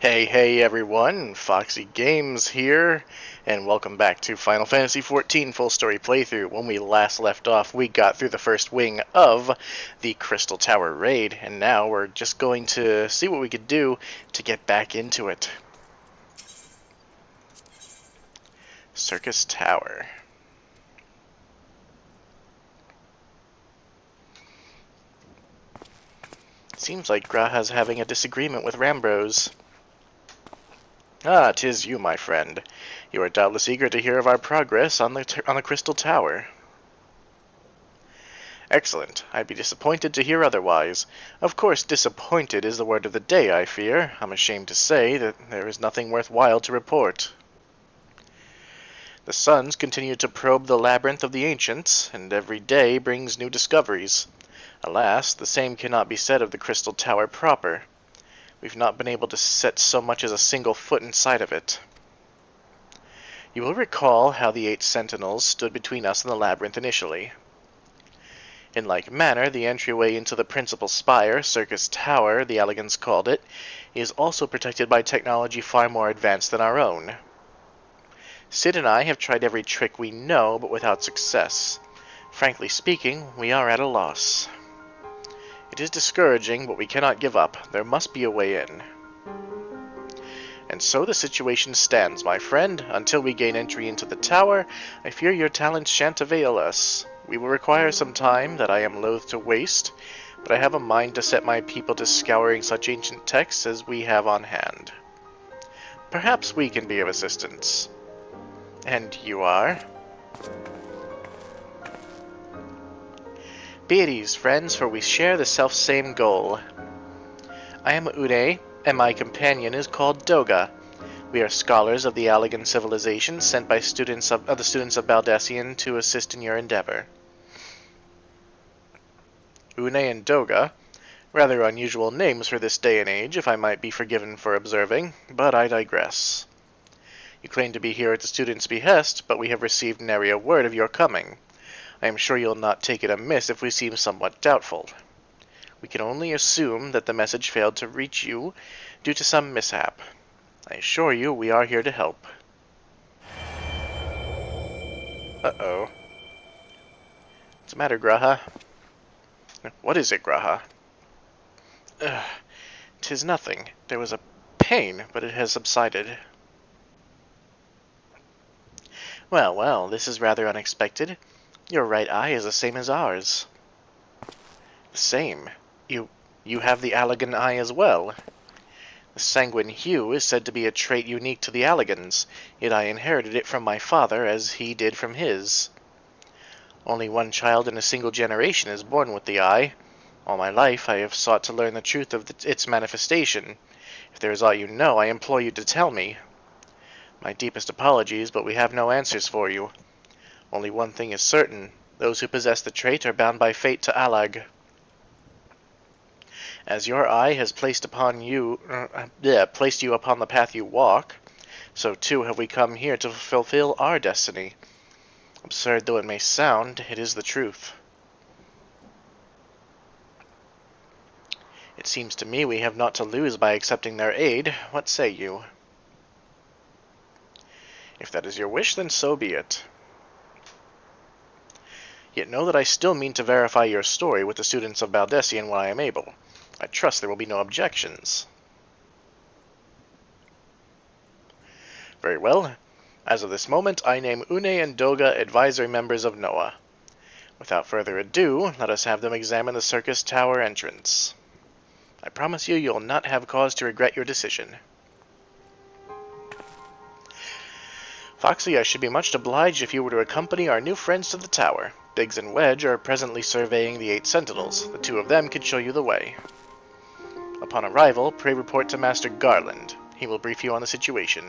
Hey everyone, Foxy Games here, and welcome back to Final Fantasy XIV Full Story Playthrough. When we last left off, we got through the first wing of the Crystal Tower raid, and now we're just going to see what we could do to get back into it. Circus Tower. Seems like Graha's having a disagreement with Rambros. Ah, 'tis you, my friend. You are doubtless eager to hear of our progress on the Crystal Tower. Excellent. I'd be disappointed to hear otherwise. Of course, disappointed is the word of the day, I fear. I'm ashamed to say that there is nothing worthwhile to report. The suns continue to probe the labyrinth of the ancients, and every day brings new discoveries. Alas, the same cannot be said of the Crystal Tower proper. We've not been able to set so much as a single foot inside of it. You will recall how the 8 sentinels stood between us and the labyrinth initially. In like manner, the entryway into the principal spire, Circus Tower, the Allegans called it, is also protected by technology far more advanced than our own. Sid and I have tried every trick we know, but without success. Frankly speaking, we are at a loss. It is discouraging, but we cannot give up. There must be a way in. And so the situation stands, my friend. Until we gain entry into the tower, I fear your talents shan't avail us. We will require some time that I am loath to waste, but I have a mind to set my people to scouring such ancient texts as we have on hand. Perhaps we can be of assistance. And you are? Be at ease, friends, for we share the self-same goal. I am Une, and my companion is called Doga. We are scholars of the Allagan civilization sent by the students of Baldesion to assist in your endeavor. Une and Doga, rather unusual names for this day and age, if I might be forgiven for observing, but I digress. You claim to be here at the students' behest, but we have received nary a word of your coming. I am sure you'll not take it amiss if we seem somewhat doubtful. We can only assume that the message failed to reach you due to some mishap. I assure you we are here to help. Uh-oh. What's the matter, Graha? What is it, Graha? 'Tis nothing. There was a pain, but it has subsided. Well, this is rather unexpected. Your right eye is the same as ours. The same? You have the Allagan eye as well. The sanguine hue is said to be a trait unique to the Allagans, yet I inherited it from my father as he did from his. Only one child in a single generation is born with the eye. All my life I have sought to learn the truth of its manifestation. If there is aught you know, I implore you to tell me. My deepest apologies, but we have no answers for you. Only one thing is certain. Those who possess the trait are bound by fate to Allag. As your eye has placed you upon the path you walk, so too have we come here to fulfill our destiny. Absurd though it may sound, it is the truth. It seems to me we have naught to lose by accepting their aid. What say you? If that is your wish, then so be it. Yet know that I still mean to verify your story with the students of Baldesion when I am able. I trust there will be no objections. Very well. As of this moment, I name Une and Doga advisory members of Noah. Without further ado, let us have them examine the Circus Tower entrance. I promise you'll not have cause to regret your decision. Foxy, I should be much obliged if you were to accompany our new friends to the tower. Biggs and Wedge are presently surveying the 8 sentinels. The 2 of them could show you the way. Upon arrival, pray report to Master Garland. He will brief you on the situation.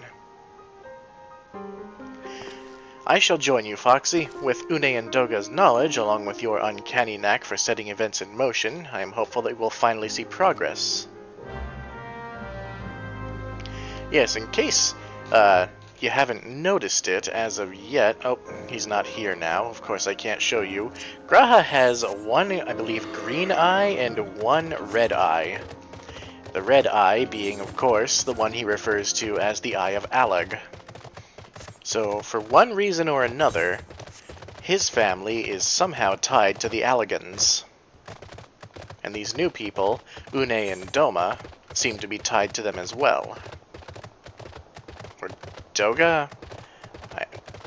I shall join you, Foxy. With Une and Doga's knowledge, along with your uncanny knack for setting events in motion, I am hopeful that we will finally see progress. Yes, in case you haven't noticed it as of yet. Oh, he's not here now. Of course I can't show you. Graha has one, I believe, green eye and one red eye. The red eye being, of course, the one he refers to as the Eye of Allag. So, for one reason or another, his family is somehow tied to the Allagans. And these new people, Une and Doma, seem to be tied to them as well. Or Doga?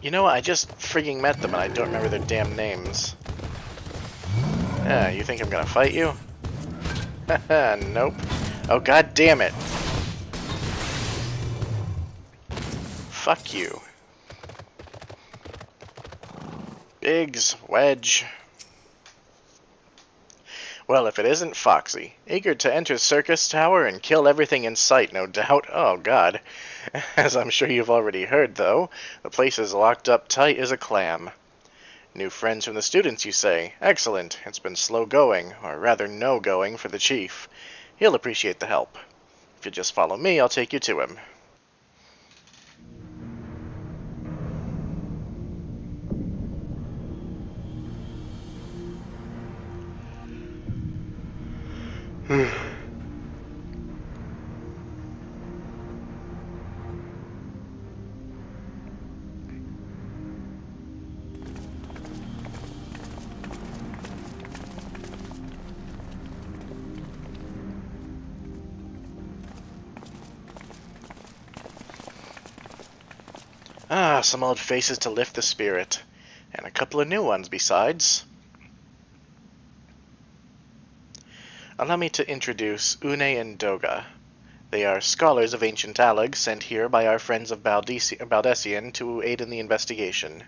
I just frigging met them and I don't remember their damn names. You think I'm gonna fight you? Haha, nope. Oh, god damn it. Fuck you. Biggs, Wedge. Well, if it isn't Foxy, eager to enter Circus Tower and kill everything in sight, no doubt. Oh, God. As I'm sure you've already heard, though, the place is locked up tight as a clam. New friends from the students, you say? Excellent. It's been slow going, or rather no going, for the chief. He'll appreciate the help. If you just follow me, I'll take you to him. Some old faces to lift the spirit. And a couple of new ones besides. Allow me to introduce Une and Doga. They are scholars of ancient Allag sent here by our friends of Baldessian to aid in the investigation.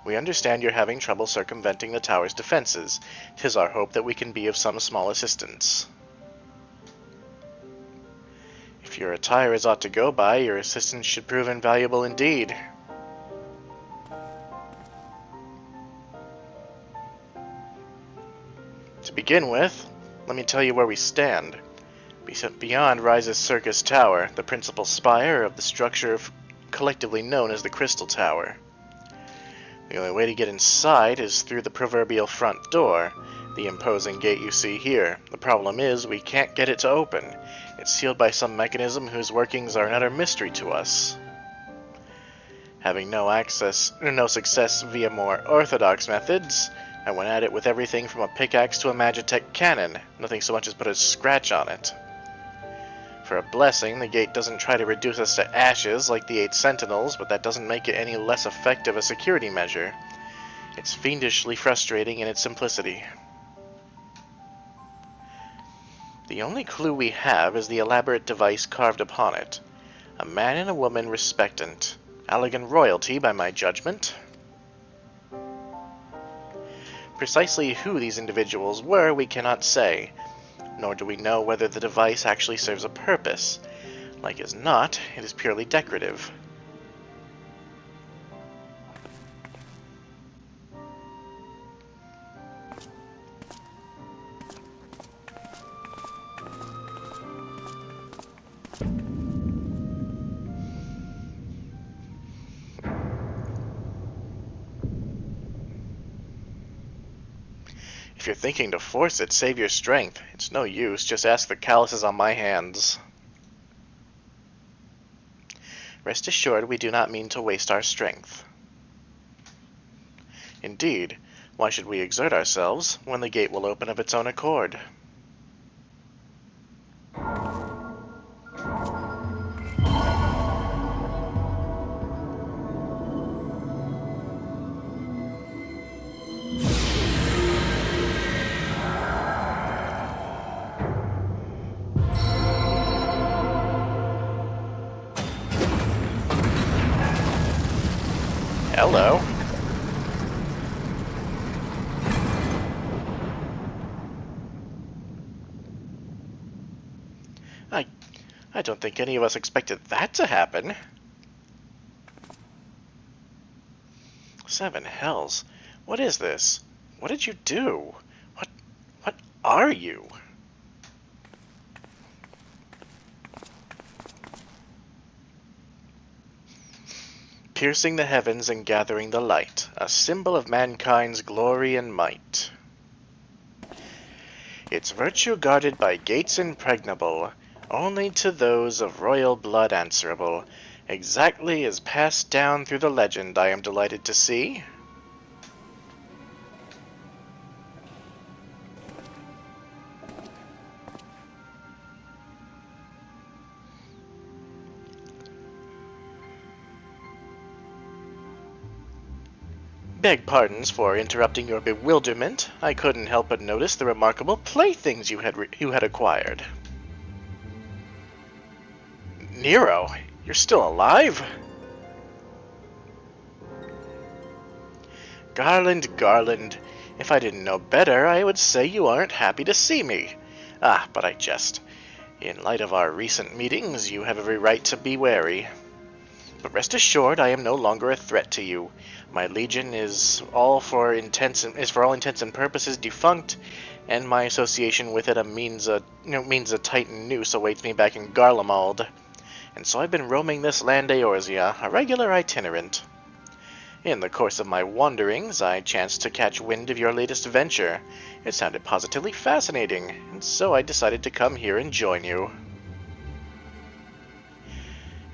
We understand you're having trouble circumventing the tower's defenses. 'Tis our hope that we can be of some small assistance. If your attire is aught to go by, your assistance should prove invaluable indeed. To begin with, let me tell you where we stand. Beyond rises Circus Tower, the principal spire of the structure collectively known as the Crystal Tower. The only way to get inside is through the proverbial front door, the imposing gate you see here. The problem is, we can't get it to open. It's sealed by some mechanism whose workings are an utter mystery to us. Having no success via more orthodox methods, I went at it with everything from a pickaxe to a Magitech cannon. Nothing so much as put a scratch on it. For a blessing, the gate doesn't try to reduce us to ashes like the 8 Sentinels, but that doesn't make it any less effective a security measure. It's fiendishly frustrating in its simplicity. The only clue we have is the elaborate device carved upon it. A man and a woman respectant. Allagan royalty, by my judgment. Precisely who these individuals were, we cannot say, nor do we know whether the device actually serves a purpose. Like as not, it is purely decorative. If you're thinking to force it, save your strength. It's no use, just ask the calluses on my hands. Rest assured, we do not mean to waste our strength. Indeed, why should we exert ourselves when the gate will open of its own accord? Hello. I don't think any of us expected that to happen. 7 hells. What is this? What did you do? What are you? Piercing the heavens and gathering the light, a symbol of mankind's glory and might. Its virtue guarded by gates impregnable, only to those of royal blood answerable, exactly as passed down through the legend, I am delighted to see. Beg pardons for interrupting your bewilderment. I couldn't help but notice the remarkable playthings you had acquired. Nero, you're still alive? Garland, Garland, if I didn't know better, I would say you aren't happy to see me. Ah, but I jest. In light of our recent meetings, you have every right to be wary. But rest assured, I am no longer a threat to you. My legion is for all intents and purposes defunct, and my association with it means a tightened noose awaits me back in Garlemald. And so I've been roaming this land Eorzea, a regular itinerant. In the course of my wanderings, I chanced to catch wind of your latest venture. It sounded positively fascinating, and so I decided to come here and join you.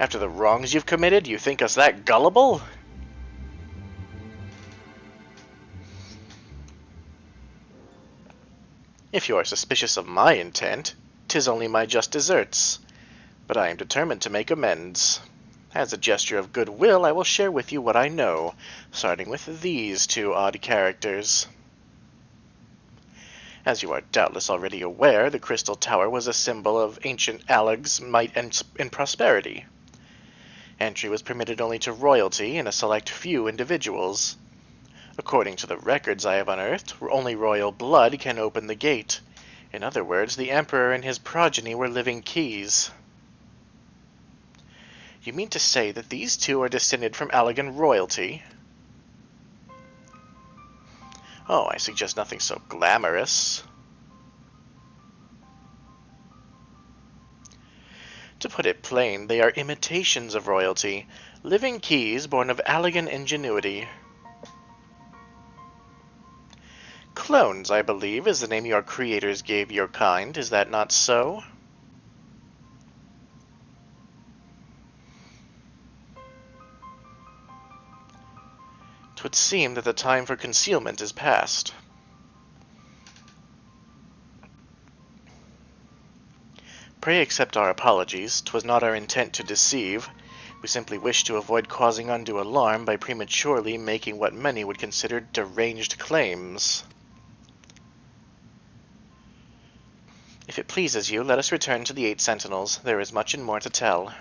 After the wrongs you've committed, you think us that gullible? If you are suspicious of my intent, 'tis only my just deserts. But I am determined to make amends. As a gesture of goodwill, I will share with you what I know, starting with these two odd characters. As you are doubtless already aware, the Crystal Tower was a symbol of ancient Allag's might and prosperity. Entry was permitted only to royalty and a select few individuals. According to the records I have unearthed, only royal blood can open the gate. In other words, the Emperor and his progeny were living keys. You mean to say that these two are descended from Allagan royalty? Oh, I suggest nothing so glamorous. To put it plain, they are imitations of royalty, living keys born of Allagan ingenuity. Clones, I believe, is the name your creators gave your kind, is that not so? 'Twould seem that the time for concealment is past. Pray accept our apologies. 'Twas not our intent to deceive. We simply wished to avoid causing undue alarm by prematurely making what many would consider deranged claims. If it pleases you, let us return to the 8 Sentinels. There is much and more to tell.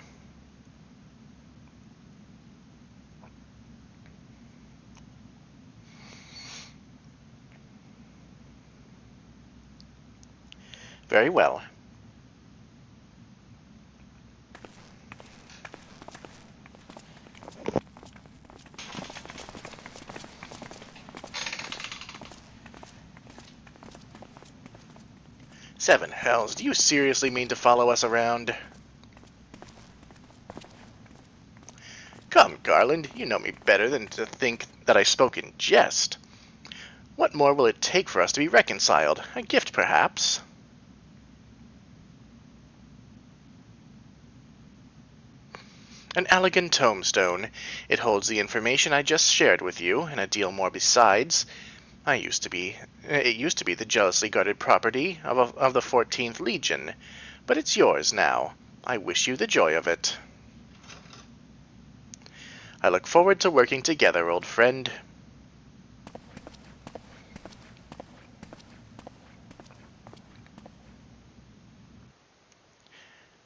Very well. Seven hells, do you seriously mean to follow us around? Come, Garland, you know me better than to think that I spoke in jest. What more will it take for us to be reconciled? A gift, perhaps? An Allagan tombstone. It holds the information I just shared with you, and a deal more besides. It used to be the jealously guarded property of the 14th Legion, but it's yours now. I wish you the joy of it. I look forward to working together, old friend.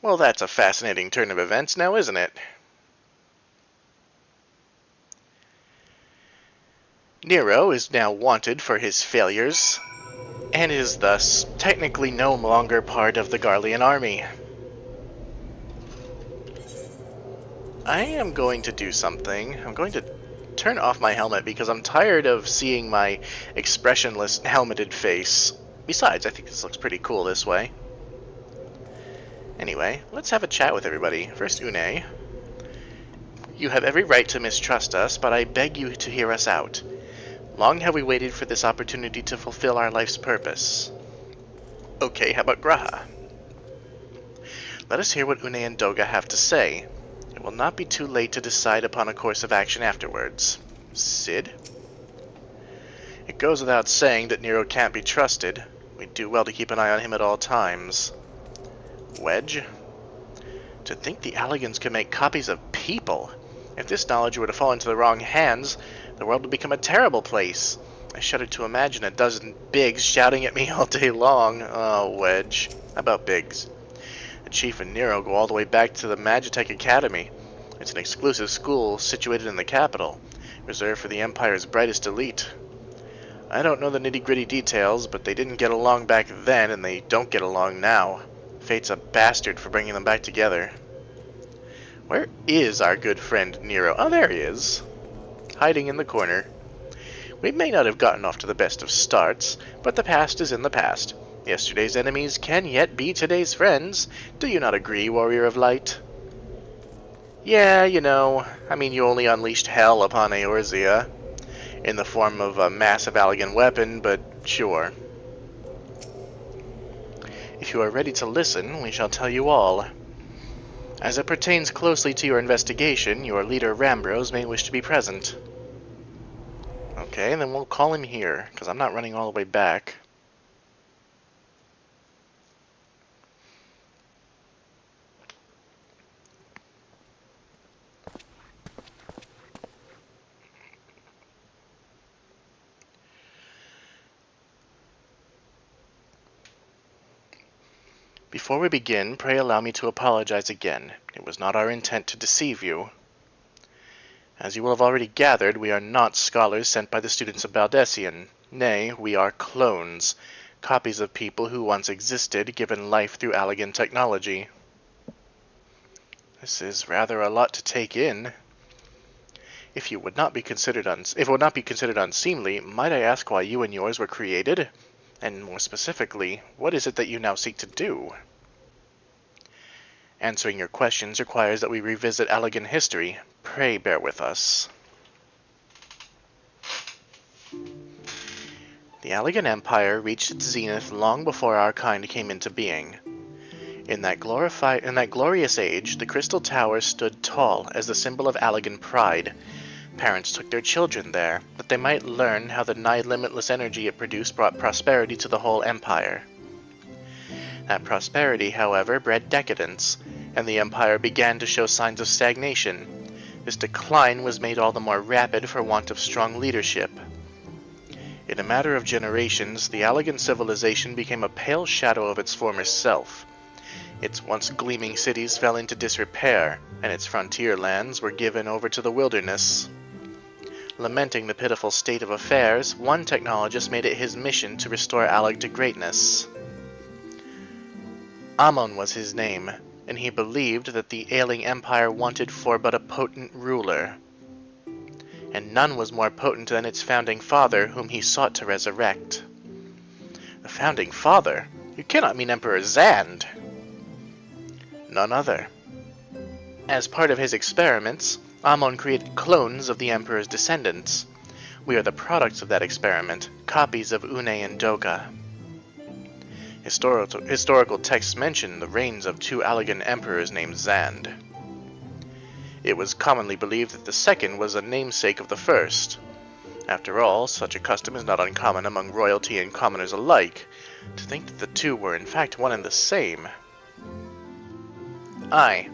Well, that's a fascinating turn of events now, isn't it? Nero is now wanted for his failures, and is thus technically no longer part of the Garlean army. I am going to do something. I'm going to turn off my helmet because I'm tired of seeing my expressionless helmeted face. Besides, I think this looks pretty cool this way. Anyway, let's have a chat with everybody. First, Une. You have every right to mistrust us, but I beg you to hear us out. Long have we waited for this opportunity to fulfill our life's purpose. Okay, how about Graha? Let us hear what Une and Doga have to say. It will not be too late to decide upon a course of action afterwards. Cid? It goes without saying that Nero can't be trusted. We'd do well to keep an eye on him at all times. Wedge? To think the Allegans could make copies of people! If this knowledge were to fall into the wrong hands, the world would become a terrible place. I shudder to imagine a dozen Biggs shouting at me all day long. Oh, Wedge. How about Biggs? The Chief and Nero go all the way back to the Magitech Academy. It's an exclusive school situated in the capital, reserved for the Empire's brightest elite. I don't know the nitty-gritty details, but they didn't get along back then, and they don't get along now. Fate's a bastard for bringing them back together. Where is our good friend Nero? Oh, there he is. Hiding in the corner. We may not have gotten off to the best of starts, but the past is in the past. Yesterday's enemies can yet be today's friends. Do you not agree, Warrior of Light? Yeah, you know, you only unleashed hell upon Eorzea in the form of a massive Allagan weapon, but sure. If you are ready to listen, we shall tell you all. As it pertains closely to your investigation, your leader Rambros may wish to be present. Okay, then we'll call him here, because I'm not running all the way back. Before we begin, pray allow me to apologize again. It was not our intent to deceive you. As you will have already gathered, we are not scholars sent by the students of Baldessian. Nay, we are clones, copies of people who once existed, given life through Allagan technology. This is rather a lot to take in. If it would not be considered unseemly, might I ask why you and yours were created? And more specifically, what is it that you now seek to do? Answering your questions requires that we revisit Allagan history. Pray bear with us. The Allagan Empire reached its zenith long before our kind came into being. In that glorious age, the Crystal Tower stood tall as the symbol of Allagan pride. Parents took their children there, that they might learn how the nigh-limitless energy it produced brought prosperity to the whole empire. That prosperity, however, bred decadence, and the empire began to show signs of stagnation. This decline was made all the more rapid for want of strong leadership. In a matter of generations, the Allagan civilization became a pale shadow of its former self. Its once gleaming cities fell into disrepair, and its frontier lands were given over to the wilderness. Lamenting the pitiful state of affairs, one technologist made it his mission to restore Allag to greatness. Amon was his name, and he believed that the ailing empire wanted for but a potent ruler. And none was more potent than its founding father, whom he sought to resurrect. The founding father? You cannot mean Emperor Zand. None other. As part of his experiments, Amon created clones of the Emperor's descendants. We are the products of that experiment, copies of Une and Doga. Historical texts mention the reigns of two Allagan emperors named Zand. It was commonly believed that the second was a namesake of the first. After all, such a custom is not uncommon among royalty and commoners alike. To think that the two were in fact one and the same. Aye,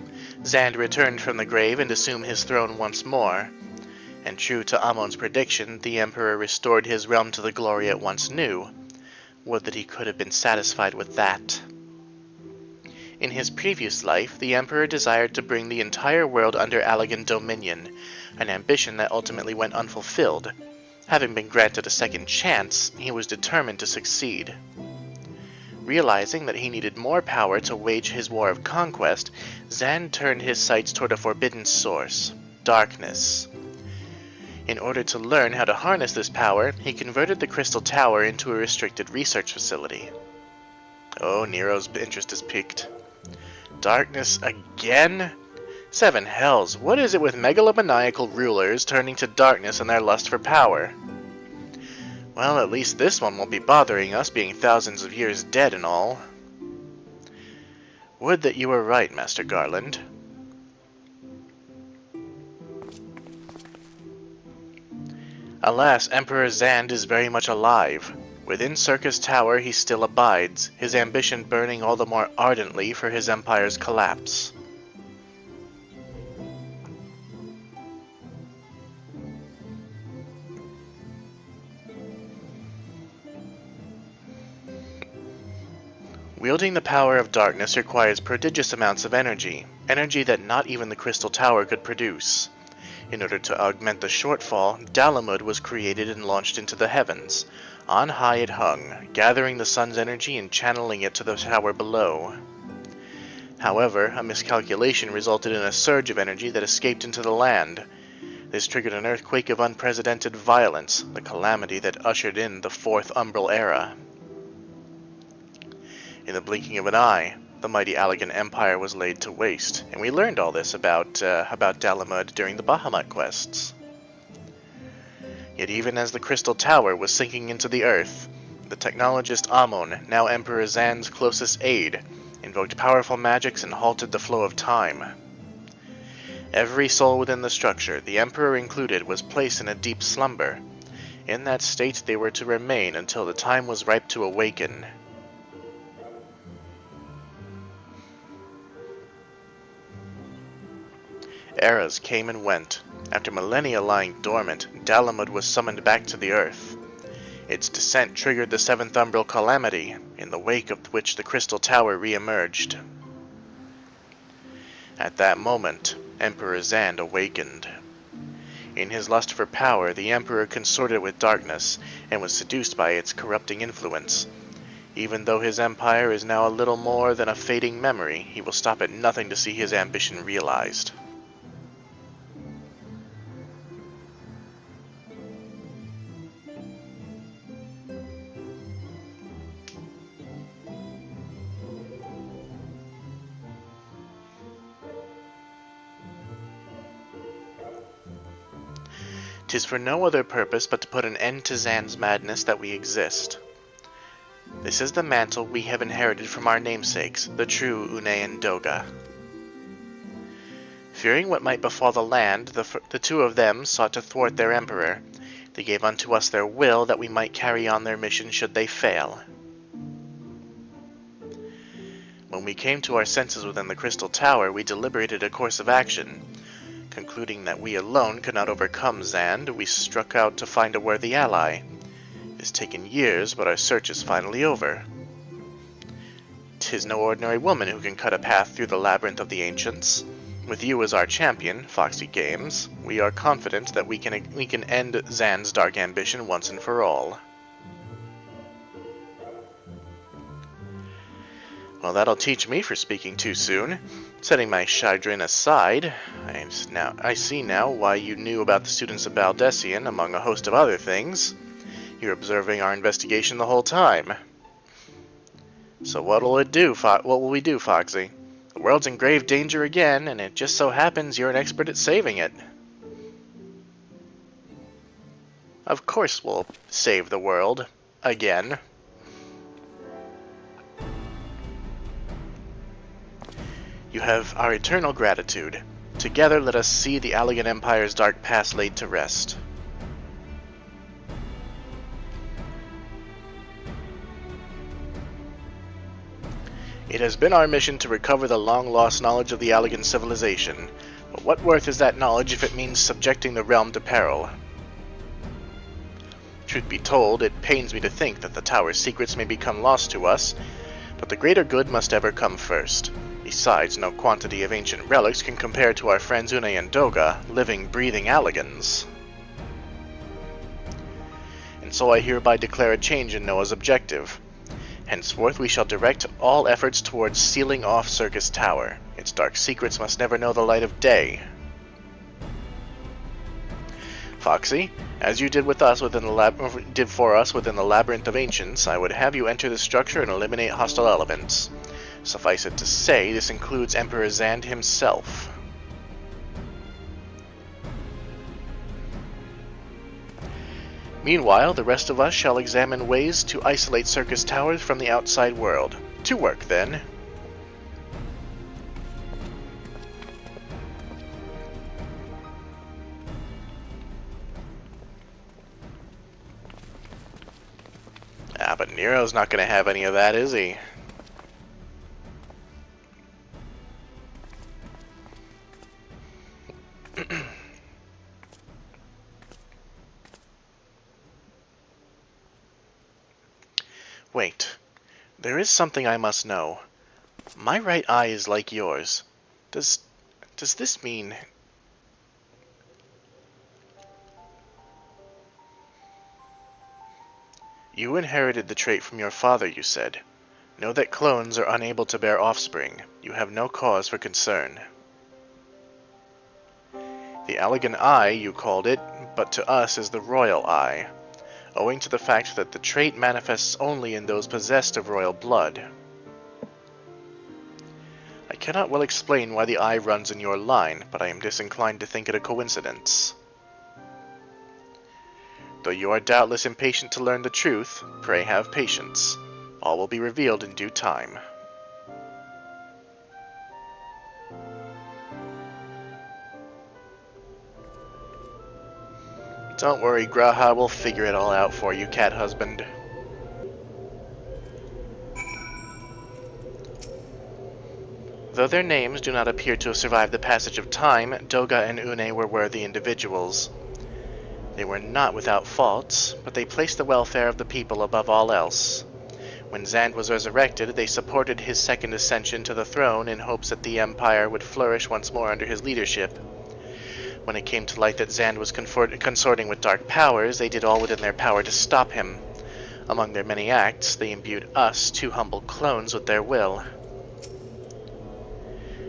Zand returned from the grave and assumed his throne once more. And true to Amon's prediction, the Emperor restored his realm to the glory it once knew. Would that he could have been satisfied with that. In his previous life, the Emperor desired to bring the entire world under Allagan dominion, an ambition that ultimately went unfulfilled. Having been granted a second chance, he was determined to succeed. Realizing that he needed more power to wage his war of conquest, Zand turned his sights toward a forbidden source, darkness. In order to learn how to harness this power, he converted the Crystal Tower into a restricted research facility. Oh, Nero's interest is piqued. Darkness again? Seven hells, what is it with megalomaniacal rulers turning to darkness in their lust for power? Well, at least this one won't be bothering us, being thousands of years dead and all. Would that you were right, Master Garland. Alas, Emperor Zand is very much alive. Within Circus Tower he still abides, his ambition burning all the more ardently for his empire's collapse. Wielding the power of darkness requires prodigious amounts of energy that not even the Crystal Tower could produce. In order to augment the shortfall, Dalamud was created and launched into the heavens. On high it hung, gathering the sun's energy and channeling it to the tower below. However, a miscalculation resulted in a surge of energy that escaped into the land. This triggered an earthquake of unprecedented violence, the calamity that ushered in the Fourth Umbral Era. In the blinking of an eye, the mighty Allagan Empire was laid to waste, and we learned all this about Dalamud during the Bahamut quests. Yet even as the Crystal Tower was sinking into the earth, the technologist Amon, now Emperor Zand's closest aide, invoked powerful magics and halted the flow of time. Every soul within the structure, the Emperor included, was placed in a deep slumber. In that state they were to remain until the time was ripe to awaken. Eras came and went. After millennia lying dormant, Dalamud was summoned back to the earth. Its descent triggered the Seventh Umbral Calamity, in the wake of which the Crystal Tower re-emerged. At that moment, Emperor Zand awakened. In his lust for power, the Emperor consorted with darkness, and was seduced by its corrupting influence. Even though his empire is now a little more than a fading memory, he will stop at nothing to see his ambition realized. "'Tis for no other purpose but to put an end to Zand's madness that we exist. This is the mantle we have inherited from our namesakes, the true Une and Doga. Fearing what might befall the land, the two of them sought to thwart their emperor. They gave unto us their will that we might carry on their mission should they fail. When we came to our senses within the Crystal Tower, we deliberated a course of action. Concluding that we alone could not overcome Zand, we struck out to find a worthy ally. It has taken years, but our search is finally over. 'Tis no ordinary woman who can cut a path through the labyrinth of the ancients. With you as our champion, Foxy Games, we are confident that we can end Zand's dark ambition once and for all." Well, that'll teach me for speaking too soon. Setting my chagrin aside, I see now why you knew about the students of Baldessian, among a host of other things. You're observing our investigation the whole time. So what will we do, Foxy? The world's in grave danger again, and it just so happens you're an expert at saving it. Of course we'll save the world. Again. You have our eternal gratitude. Together let us see the Allagan Empire's dark past laid to rest. It has been our mission to recover the long-lost knowledge of the Allagan civilization, but what worth is that knowledge if it means subjecting the realm to peril? Truth be told, it pains me to think that the Tower's secrets may become lost to us, but the greater good must ever come first. Besides, no quantity of ancient relics can compare to our friends Une and Doga, living, breathing Allagans. And so I hereby declare a change in Noah's objective. Henceforth we shall direct all efforts towards sealing off Circus Tower. Its dark secrets must never know the light of day. Foxy, as you did for us within the Labyrinth of Ancients, I would have you enter the structure and eliminate hostile elements. Suffice it to say, this includes Emperor Zand himself. Meanwhile, the rest of us shall examine ways to isolate Circus Towers from the outside world. To work, then. Ah, but Nero's not going to have any of that, is he? Wait. There is something I must know. My right eye is like yours. Does this mean... You inherited the trait from your father, you said. Know that clones are unable to bear offspring. You have no cause for concern. The Allag eye, you called it, but to us is the royal eye, owing to the fact that the trait manifests only in those possessed of royal blood. I cannot well explain why the eye runs in your line, but I am disinclined to think it a coincidence. Though you are doubtless impatient to learn the truth, pray have patience. All will be revealed in due time. Don't worry, Graha, we'll figure it all out for you, cat husband. Though their names do not appear to have survived the passage of time, Doga and Une were worthy individuals. They were not without faults, but they placed the welfare of the people above all else. When Zand was resurrected, they supported his second ascension to the throne in hopes that the Empire would flourish once more under his leadership. When it came to light that Zand was consorting with dark powers, they did all within their power to stop him. Among their many acts, they imbued us, two humble clones, with their will.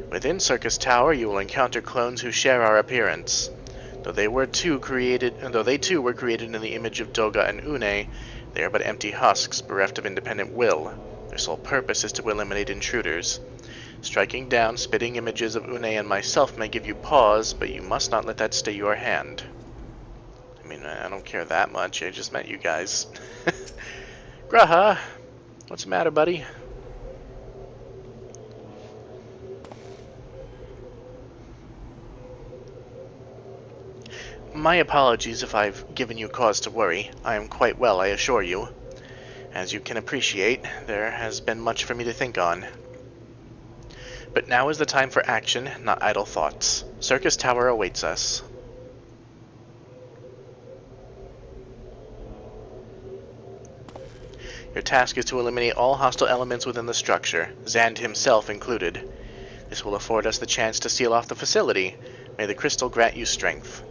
Within Circus Tower, you will encounter clones who share our appearance. Though they too were created in the image of Doga and Une, they are but empty husks, bereft of independent will. Their sole purpose is to eliminate intruders. Striking down spitting images of Une and myself may give you pause, but you must not let that stay your hand. I mean, I don't care that much, I just met you guys. Graha, what's the matter, buddy? My apologies if I've given you cause to worry. I am quite well, I assure you. As you can appreciate, there has been much for me to think on. But now is the time for action, not idle thoughts. Circus Tower awaits us. Your task is to eliminate all hostile elements within the structure, Zand himself included. This will afford us the chance to seal off the facility. May the crystal grant you strength.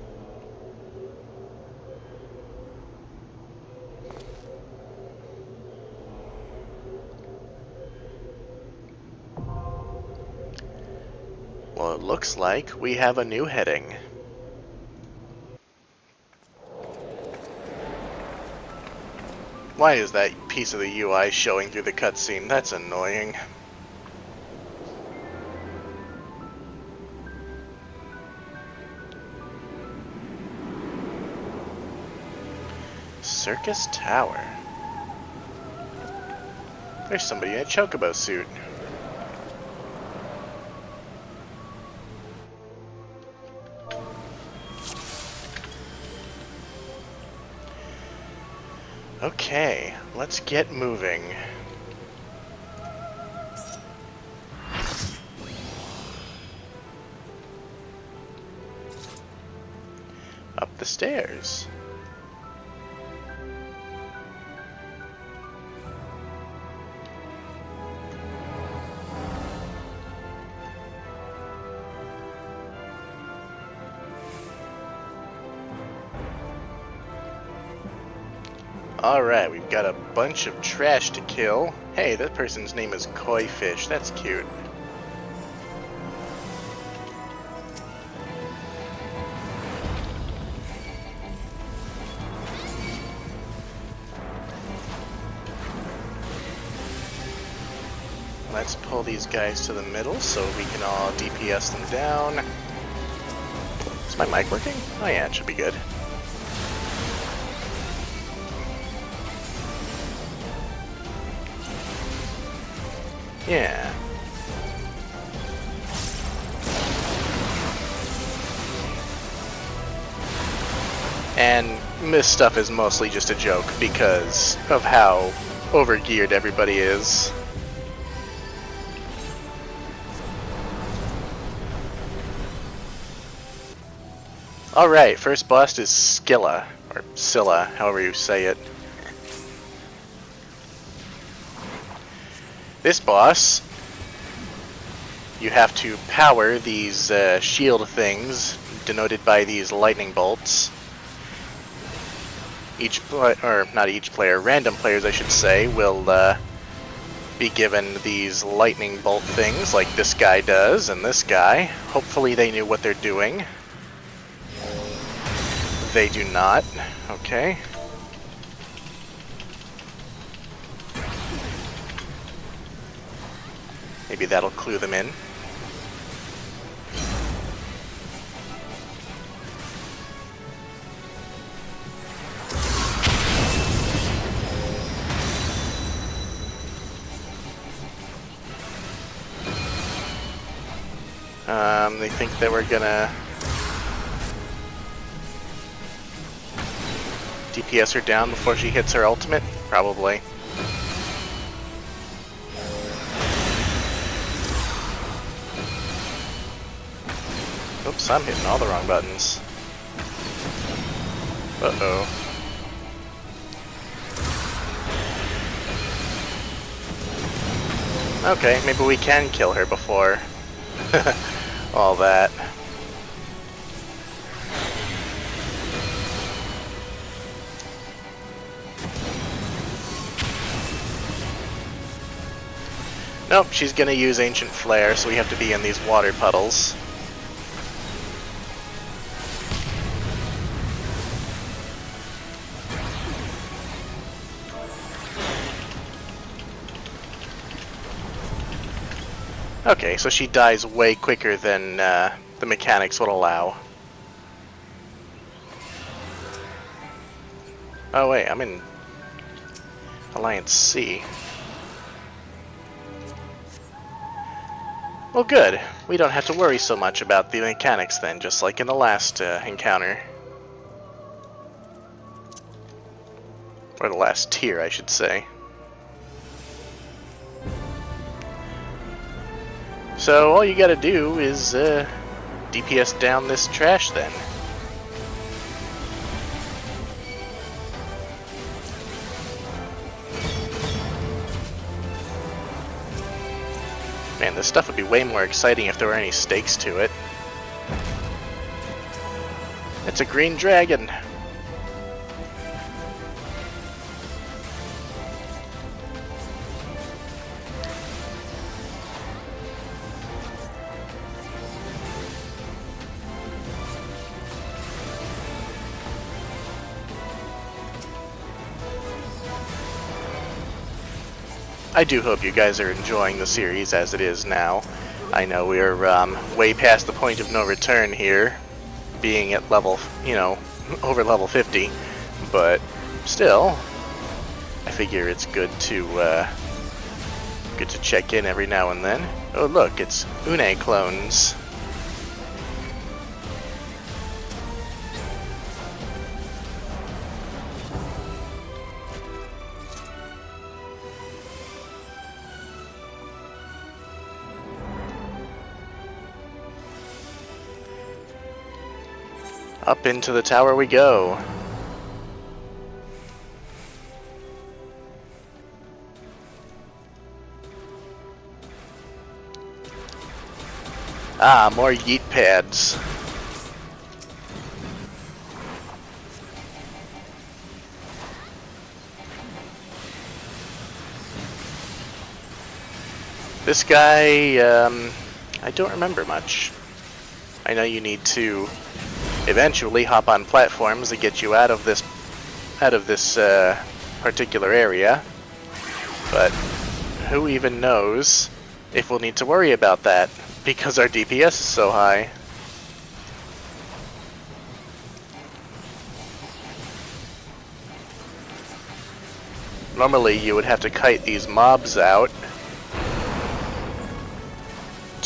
Well, it looks like we have a new heading. Why is that piece of the UI showing through the cutscene? That's annoying. Circus Tower. There's somebody in a chocobo suit. Okay, let's get moving. Up the stairs. Alright, we've got a bunch of trash to kill. Hey, that person's name is Koi Fish. That's cute. Let's pull these guys to the middle so we can all DPS them down. Is my mic working? Oh yeah, it should be good. Yeah. And this stuff is mostly just a joke because of how overgeared everybody is. Alright, first boss is Skilla, or Scylla, however you say it. This boss, you have to power these shield things, denoted by these lightning bolts. Random players I should say, will be given these lightning bolt things like this guy does and this guy. Hopefully they knew what they're doing. They do not. Okay. Maybe that'll clue them in. They think that we're gonna DPS her down before she hits her ultimate? Probably. Oops, I'm hitting all the wrong buttons. Uh-oh. Okay, maybe we can kill her before all that. Nope, she's gonna use Ancient Flare, so we have to be in these water puddles. Okay, so she dies way quicker than the mechanics would allow. Oh wait, I'm in Alliance C. Well good, we don't have to worry so much about the mechanics then, just like in the last encounter. Or the last tier, I should say. So all you gotta do is DPS down this trash then. Man, this stuff would be way more exciting if there were any stakes to it. It's a green dragon. I do hope you guys are enjoying the series as it is now. I know we are way past the point of no return here, being at level, over level 50, but still, I figure it's good to check in every now and then. Oh look, it's Une clones. Up into the tower we go. Ah, more yeet pads. This guy, I don't remember much. I know you need to eventually hop on platforms to get you out of this particular area, but who even knows if we'll need to worry about that because our DPS is so high. Normally you would have to kite these mobs out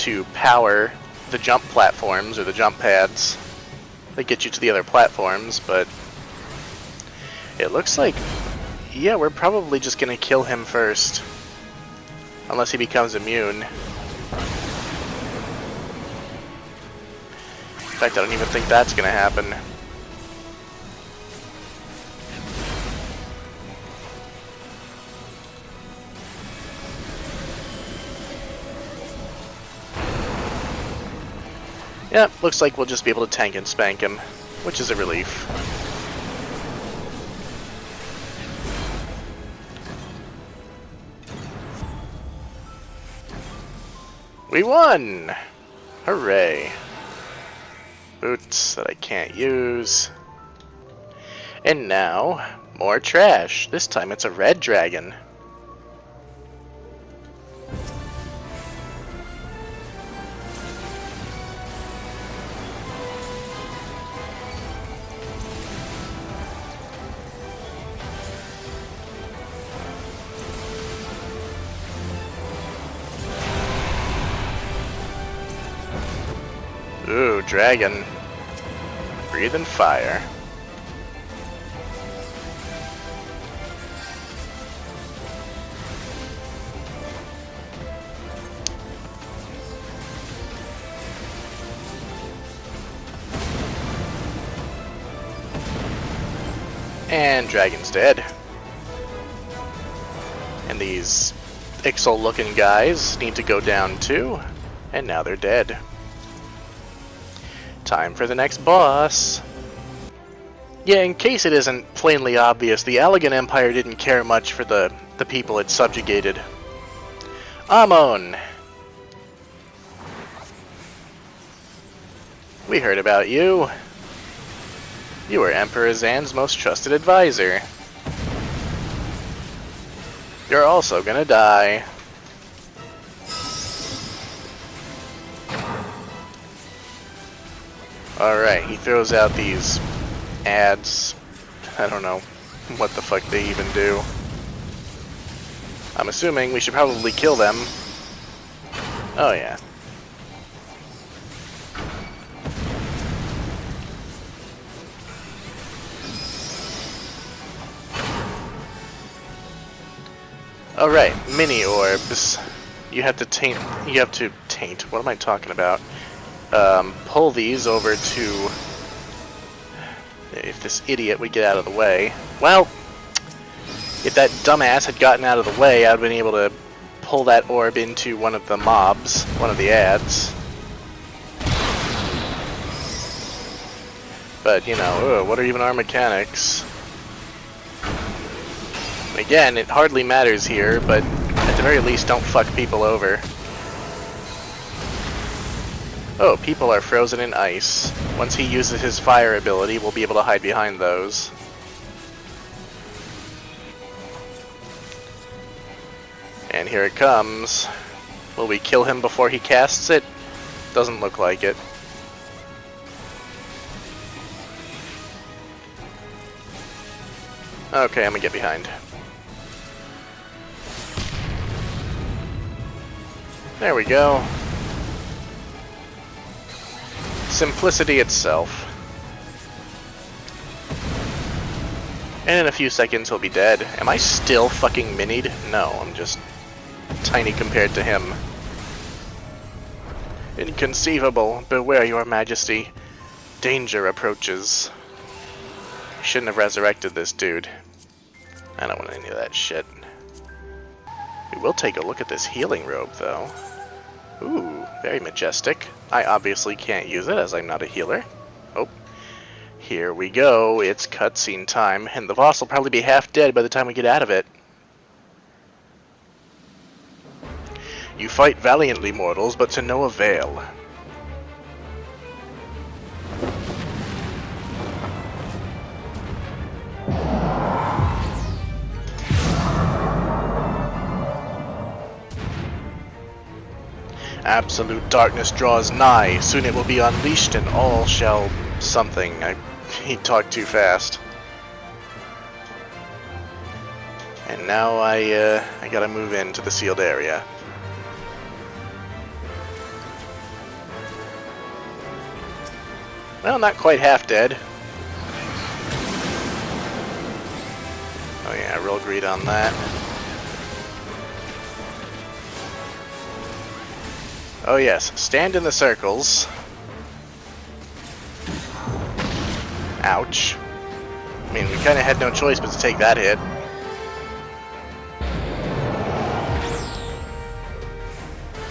to power the jump platforms or the jump pads that get you to the other platforms, but it looks like, yeah, we're probably just gonna kill him first. Unless he becomes immune. In fact, I don't even think that's gonna happen. Yep, looks like we'll just be able to tank and spank him, which is a relief. We won! Hooray. Boots that I can't use. And now, more trash. This time it's a red dragon. Ooh, dragon. Breathing fire. And dragon's dead. And these Ixal looking guys need to go down too. And now they're dead. Time for the next boss. Yeah, in case it isn't plainly obvious, the Allag Empire didn't care much for the people it subjugated. Amon! We heard about you. You were Emperor Zan's most trusted advisor. You're also gonna die. Alright, he throws out these ads. I don't know what the fuck they even do. I'm assuming we should probably kill them. Oh yeah. Alright, mini orbs. You have to taint, what am I talking about? Pull these over to, if this idiot would get out of the way. Well, if that dumbass had gotten out of the way, I would have been able to pull that orb into one of the mobs, one of the ads. But, you know, what are even our mechanics? Again, it hardly matters here, but at the very least, don't fuck people over. Oh, people are frozen in ice. Once he uses his fire ability, we'll be able to hide behind those. And here it comes. Will we kill him before he casts it? Doesn't look like it. Okay, I'm gonna get behind. There we go. Simplicity itself. And in a few seconds he'll be dead. Am I still fucking minied? No, I'm just tiny compared to him. Inconceivable. Beware, your majesty. Danger approaches. I shouldn't have resurrected this dude. I don't want any of that shit. We will take a look at this healing robe, though. Ooh, very majestic. I obviously can't use it as I'm not a healer. Oh, here we go. It's cutscene time, and the boss will probably be half dead by the time we get out of it. You fight valiantly, mortals, but to no avail. Absolute darkness draws nigh. Soon it will be unleashed, and all shall something. He talked too fast. And now I gotta move into the sealed area. Well, not quite half dead. Oh yeah, real greed on that. Oh yes, stand in the circles. Ouch. I mean, we kind of had no choice but to take that hit.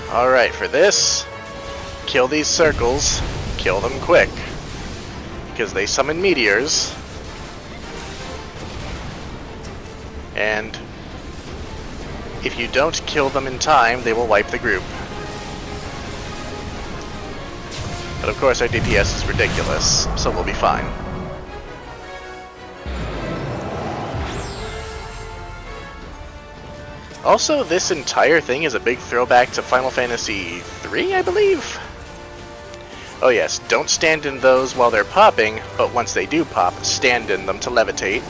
Alright, for this, kill these circles, kill them quick. Because they summon meteors. And if you don't kill them in time, they will wipe the group. But of course our DPS is ridiculous, so we'll be fine. Also, this entire thing is a big throwback to Final Fantasy III, I believe? Oh yes, don't stand in those while they're popping, but once they do pop, stand in them to levitate.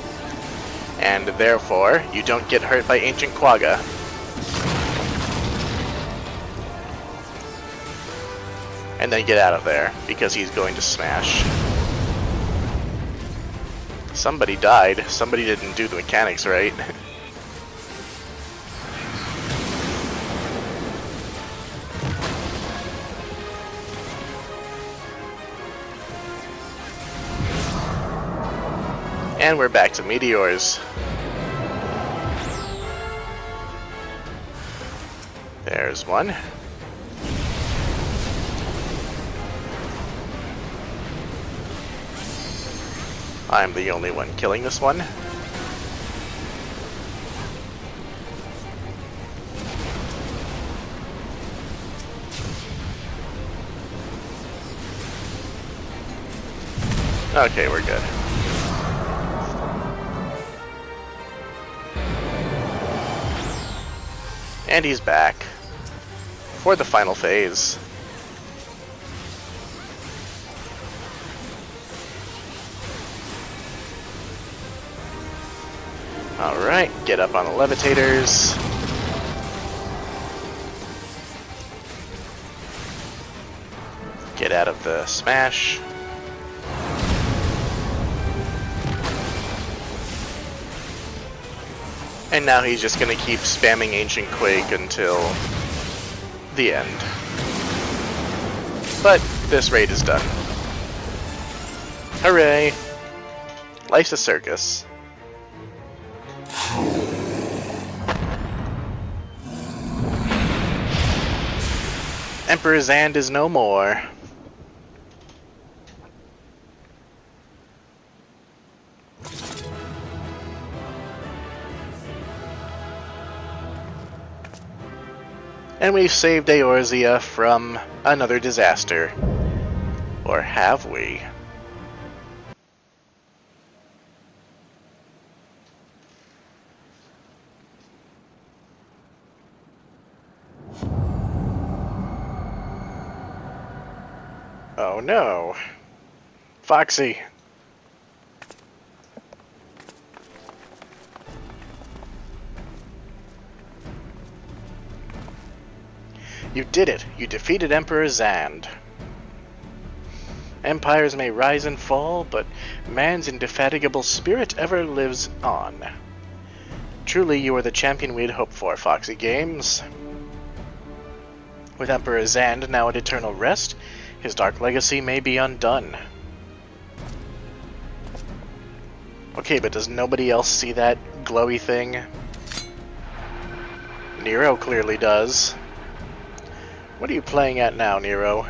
And therefore, you don't get hurt by Ancient Quagga. And then get out of there, because he's going to smash. Somebody died. Somebody didn't do the mechanics right. And we're back to meteors. There's one. I'm the only one killing this one. Okay, we're good. And he's back for the final phase. Alright, get up on the levitators. Get out of the smash. And now he's just going to keep spamming Ancient Quake until the end. But this raid is done. Hooray! Life's a circus. Emperor Zand is no more. And we've saved Eorzea from another disaster. Or have we? Oh no. Foxy. You did it! You defeated Emperor Zand. Empires may rise and fall, but man's indefatigable spirit ever lives on. Truly, you are the champion we had hoped for, Foxy Games. With Emperor Zand now at eternal rest, his dark legacy may be undone. Okay, but does nobody else see that glowy thing? Nero clearly does. What are you playing at now, Nero?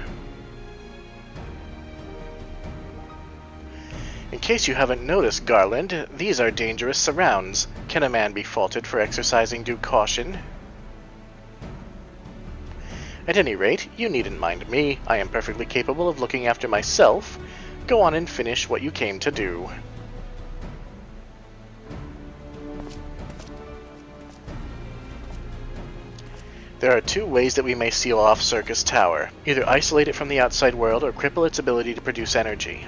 In case you haven't noticed, Garland, these are dangerous surrounds. Can a man be faulted for exercising due caution? At any rate, you needn't mind me. I am perfectly capable of looking after myself. Go on and finish what you came to do. There are two ways that we may seal off Circus Tower. Either isolate it from the outside world or cripple its ability to produce energy.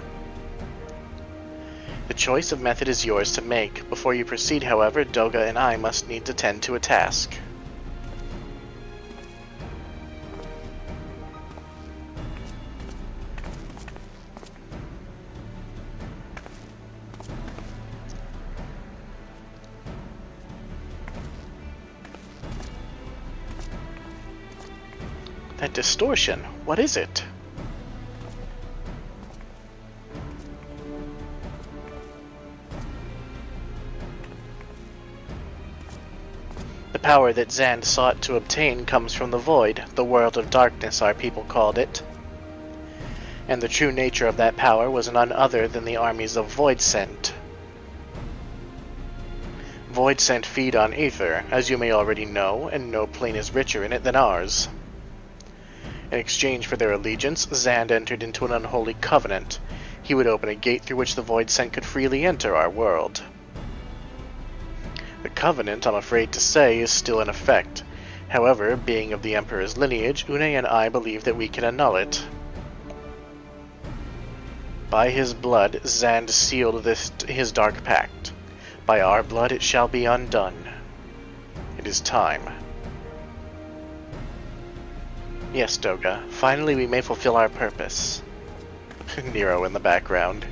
The choice of method is yours to make. Before you proceed, however, Doga and I must need to tend to a task. That distortion, what is it? The power that Zand sought to obtain comes from the Void, the world of darkness our people called it. And the true nature of that power was none other than the armies of Voidsent. Voidsent feed on ether, as you may already know, and no plane is richer in it than ours. In exchange for their allegiance, Zand entered into an unholy covenant. He would open a gate through which the Voidsent could freely enter our world. The covenant, I'm afraid to say, is still in effect. However, being of the Emperor's lineage, Une and I believe that we can annul it. By his blood, Zand sealed his dark pact. By our blood it shall be undone. It is time. Yes, Doga, finally we may fulfill our purpose. Nero in the background.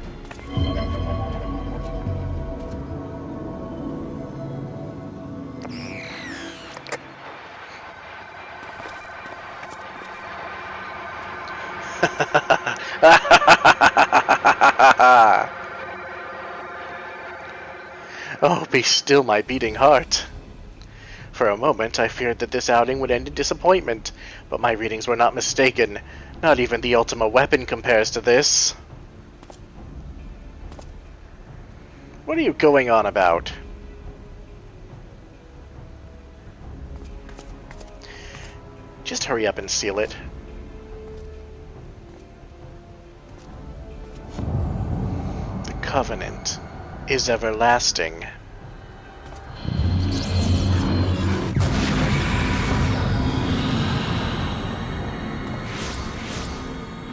Oh, be still my beating heart. For a moment I feared that this outing would end in disappointment, but my readings were not mistaken. Not even the Ultima weapon compares to this. What are you going on about? Just hurry up and seal it. The Covenant is everlasting.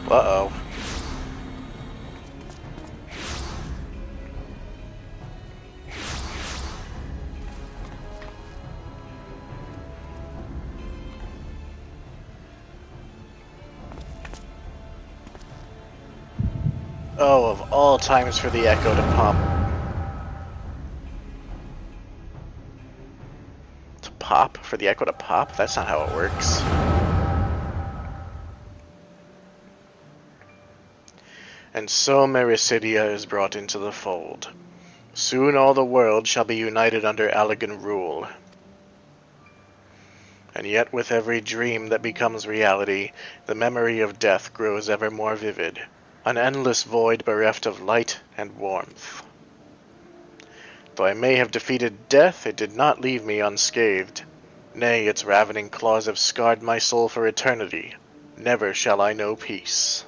Uh-oh. Oh, of all times for the Echo to pump. To pop? For the Echo to pop? That's not how it works. And so Mericidia is brought into the fold. Soon all the world shall be united under Allagan rule. And yet with every dream that becomes reality, the memory of death grows ever more vivid. An endless void bereft of light and warmth. Though I may have defeated death, it did not leave me unscathed. Nay, its ravening claws have scarred my soul for eternity. Never shall I know peace.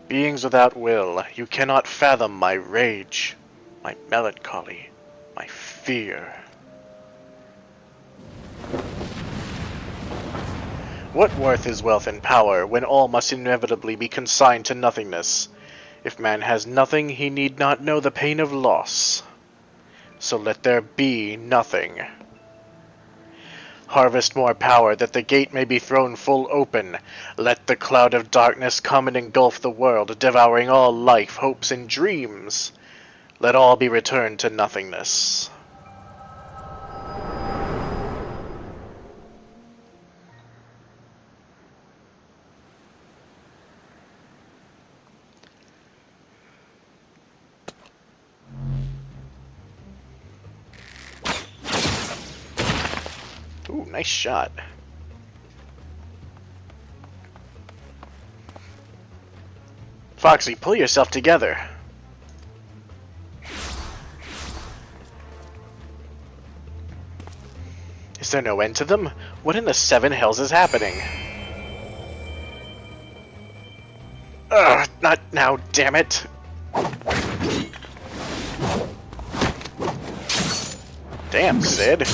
Beings without will, you cannot fathom my rage, my melancholy, my fear. What worth is wealth and power, when all must inevitably be consigned to nothingness? If man has nothing, he need not know the pain of loss. So let there be nothing. Harvest more power, that the gate may be thrown full open. Let the cloud of darkness come and engulf the world, devouring all life, hopes, and dreams. Let all be returned to nothingness. Ooh, nice shot. Foxy, pull yourself together. Is there no end to them? What in the seven hells is happening? Ugh, not now, damn it. Damn, Sid.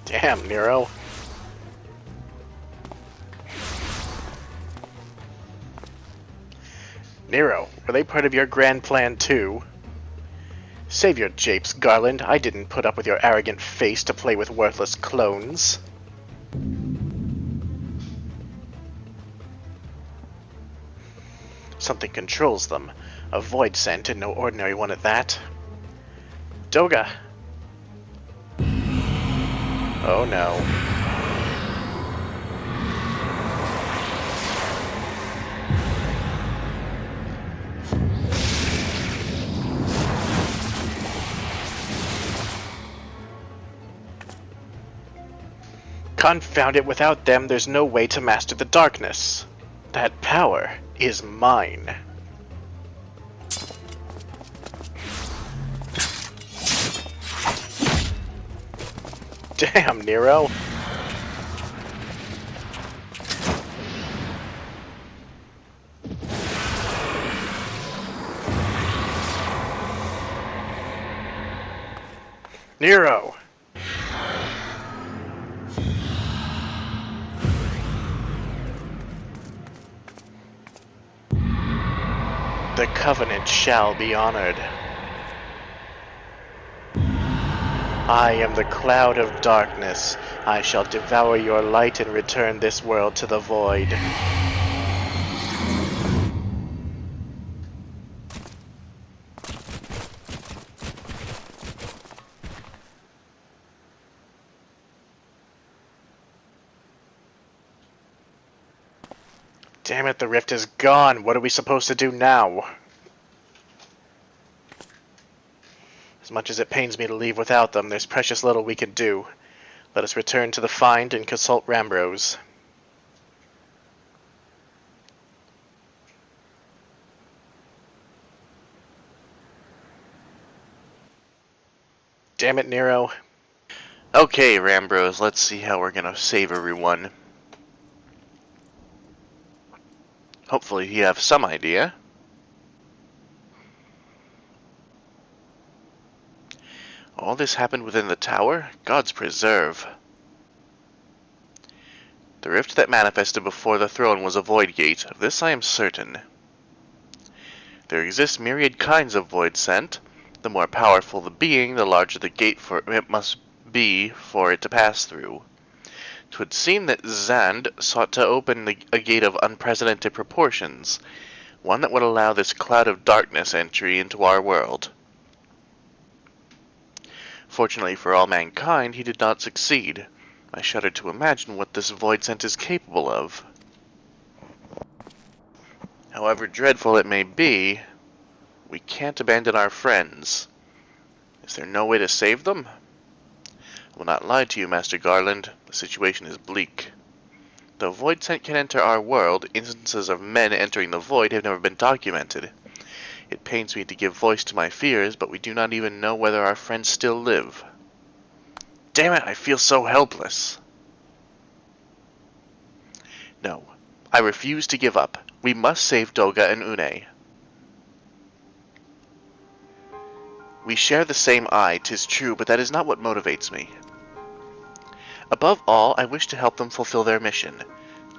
Damn, Nero. Nero, were they part of your grand plan too? Save your japes, Garland. I didn't put up with your arrogant face to play with worthless clones. Something controls them. A void scent, and no ordinary one at that. Doga! Oh no. Confound it, without them there's no way to master the darkness. That power is mine. Damn, Nero. Nero! The Covenant shall be honored. I am the cloud of darkness. I shall devour your light and return this world to the void. Damn it, the rift is gone. What are we supposed to do now? As much as it pains me to leave without them, there's precious little we can do. Let us return to the Find and consult Rambrose. Damn it, Nero. Okay, Rambrose, let's see how we're gonna save everyone. Hopefully you have some idea. All this happened within the tower? Gods preserve. The rift that manifested before the throne was a void gate. Of this I am certain. There exist myriad kinds of void scent. The more powerful the being, the larger the gate for it must be for it to pass through. 'Twould seem that Zand sought to open a gate of unprecedented proportions, one that would allow this cloud of darkness entry into our world. Fortunately for all mankind, he did not succeed. I shudder to imagine what this void scent is capable of. However dreadful it may be, we can't abandon our friends. Is there no way to save them? I will not lie to you, Master Garland. The situation is bleak. Though void scent can enter our world, instances of men entering the void have never been documented. It pains me to give voice to my fears, but we do not even know whether our friends still live. Damn it, I feel so helpless. No, I refuse to give up. We must save Doga and Une. We share the same eye, 'tis true, but that is not what motivates me. Above all, I wish to help them fulfill their mission.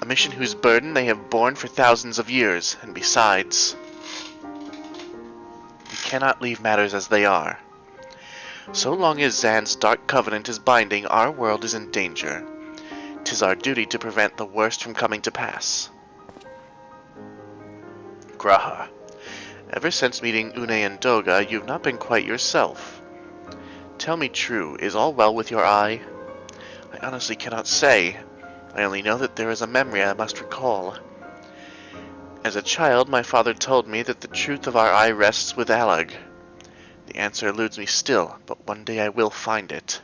A mission whose burden they have borne for thousands of years, and besides, we cannot leave matters as they are. So long as Zand's dark covenant is binding, our world is in danger. 'Tis our duty to prevent the worst from coming to pass. Graha, ever since meeting Une and Doga, you have not been quite yourself. Tell me true, is all well with your eye? I honestly cannot say. I only know that there is a memory I must recall. As a child, my father told me that the truth of our eye rests with Allag. The answer eludes me still, but one day I will find it.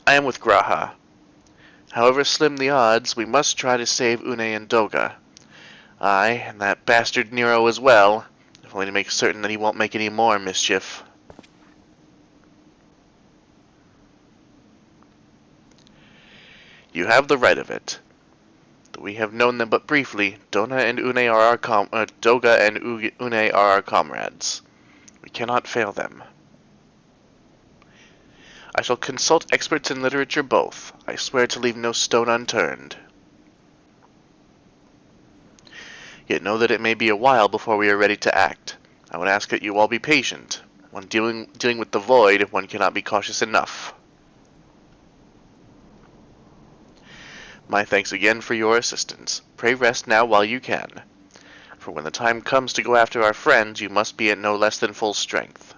I am with Graha. However slim the odds, we must try to save Une and Doga. Aye, and that bastard Nero as well, if only to make certain that he won't make any more mischief. You have the right of it. Though we have known them but briefly, Doga and Une are our comrades. We cannot fail them. I shall consult experts in literature both. I swear to leave no stone unturned. Yet know that it may be a while before we are ready to act. I would ask that you all be patient. When dealing with the void, one cannot be cautious enough. My thanks again for your assistance. Pray rest now while you can. For when the time comes to go after our friends, you must be at no less than full strength.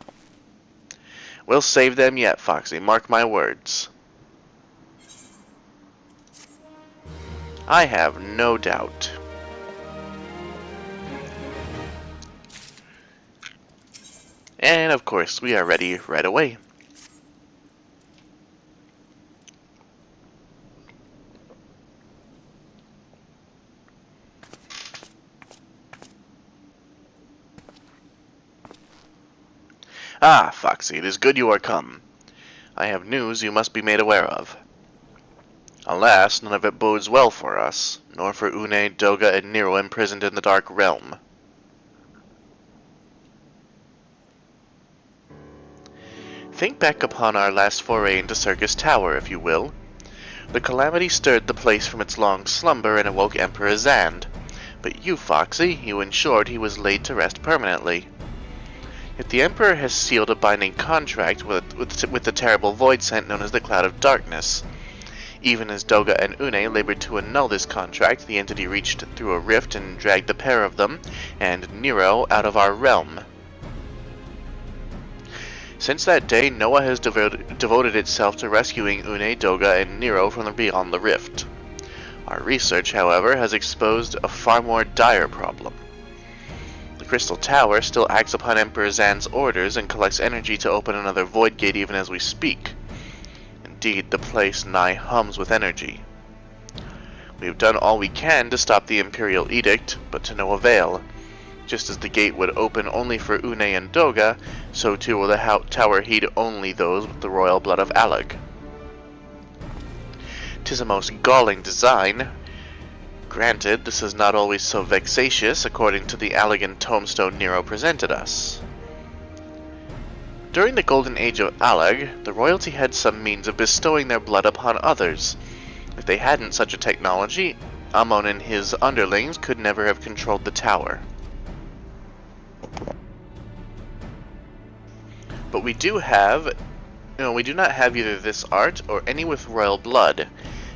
We'll save them yet, Foxy, mark my words. I have no doubt. And of course, we are ready right away. Ah, Foxy, it is good you are come. I have news you must be made aware of. Alas, none of it bodes well for us, nor for Une, Doga, and Nero imprisoned in the Dark Realm. Think back upon our last foray into Circus Tower, if you will. The calamity stirred the place from its long slumber and awoke Emperor Zand. But you, Foxy, you ensured he was laid to rest permanently. Yet the Emperor has sealed a binding contract with the terrible void scent known as the Cloud of Darkness. Even as Doga and Une labored to annul this contract, the entity reached through a rift and dragged the pair of them, and Nero, out of our realm. Since that day, Noah has devoted itself to rescuing Une, Doga, and Nero from beyond the rift. Our research, however, has exposed a far more dire problem. The Crystal Tower still acts upon Emperor Zan's orders and collects energy to open another void gate even as we speak. Indeed, the place nigh hums with energy. We have done all we can to stop the Imperial Edict, but to no avail. Just as the gate would open only for Une and Doga, so too will the tower heed only those with the royal blood of Allag. 'Tis a most galling design. Granted, this is not always so vexatious, according to the Allagan tombstone Nero presented us. During the Golden Age of Allag, the royalty had some means of bestowing their blood upon others. If they hadn't such a technology, Amon and his underlings could never have controlled the tower. But we do not have either this art or any with royal blood.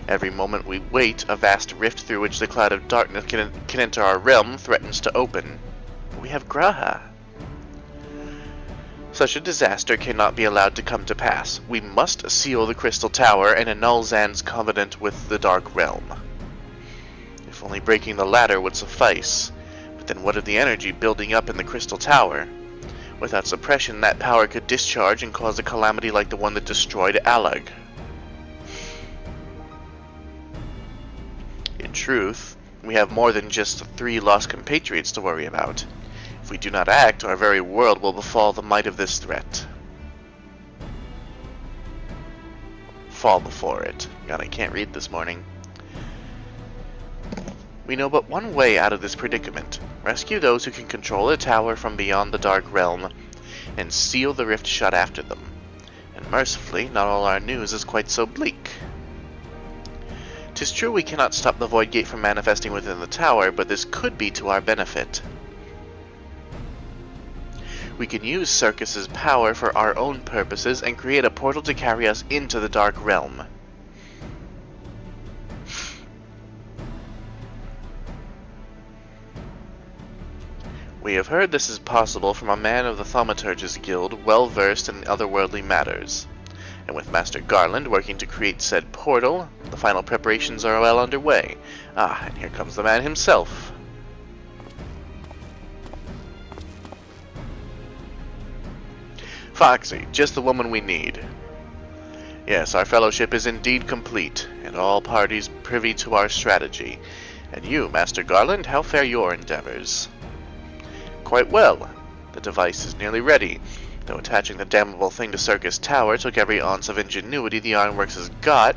Every moment we wait, a vast rift through which the Cloud of Darkness can enter our realm threatens to open. But we have Graha. Such a disaster cannot be allowed to come to pass. We must seal the Crystal Tower and annul Zan's covenant with the Dark Realm. If only breaking the latter would suffice. But then what of the energy building up in the Crystal Tower? Without suppression, that power could discharge and cause a calamity like the one that destroyed Allag. In truth, we have more than just 3 lost compatriots to worry about. If we do not act, our very world will befall the might of this threat. Fall before it. God, I can't read this morning. We know but one way out of this predicament. Rescue those who can control the tower from beyond the Dark Realm, and seal the rift shut after them. And mercifully, not all our news is quite so bleak. 'Tis true we cannot stop the Void Gate from manifesting within the tower, but this could be to our benefit. We can use Circus's power for our own purposes and create a portal to carry us into the Dark Realm. We have heard this is possible from a man of the Thaumaturge's Guild, well versed in otherworldly matters. And with Master Garland working to create said portal, the final preparations are well underway. Ah, and here comes the man himself. Foxy, just the woman we need. Yes, our fellowship is indeed complete, and all parties privy to our strategy. And you, Master Garland, how fare your endeavors? Quite well. The device is nearly ready, though attaching the damnable thing to Circus Tower took every ounce of ingenuity the Ironworks has got,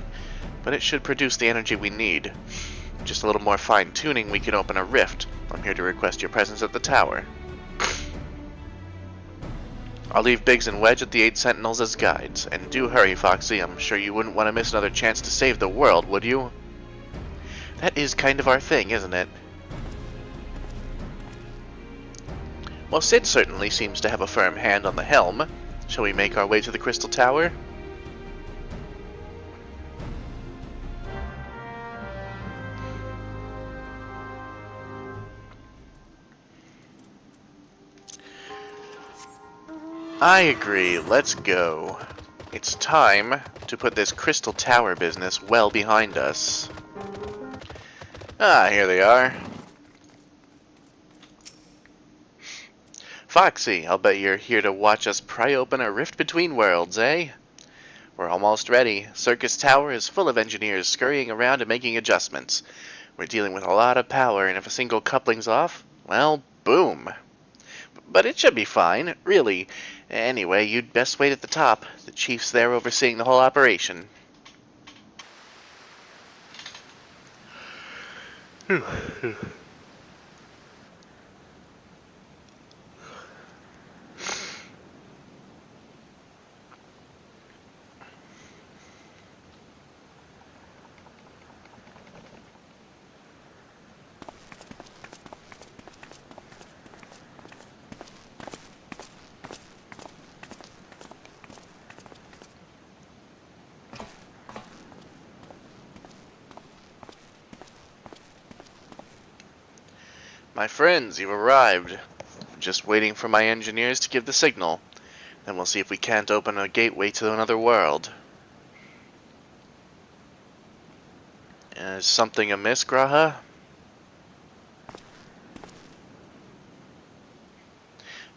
but it should produce the energy we need. Just a little more fine-tuning, we can open a rift. I'm here to request your presence at the tower. I'll leave Biggs and Wedge at the 8 Sentinels as guides, and do hurry, Foxy. I'm sure you wouldn't want to miss another chance to save the world, would you? That is kind of our thing, isn't it? Well, Sid certainly seems to have a firm hand on the helm. Shall we make our way to the Crystal Tower? I agree, let's go. It's time to put this Crystal Tower business well behind us. Ah, here they are. Foxy, I'll bet you're here to watch us pry open a rift between worlds, eh? We're almost ready. Circus Tower is full of engineers scurrying around and making adjustments. We're dealing with a lot of power, and if a single coupling's off, well, boom. But it should be fine, really. Anyway, you'd best wait at the top. The chief's there overseeing the whole operation. My friends, you've arrived. Just waiting for my engineers to give the signal. Then we'll see if we can't open a gateway to another world. Is something amiss, Graha?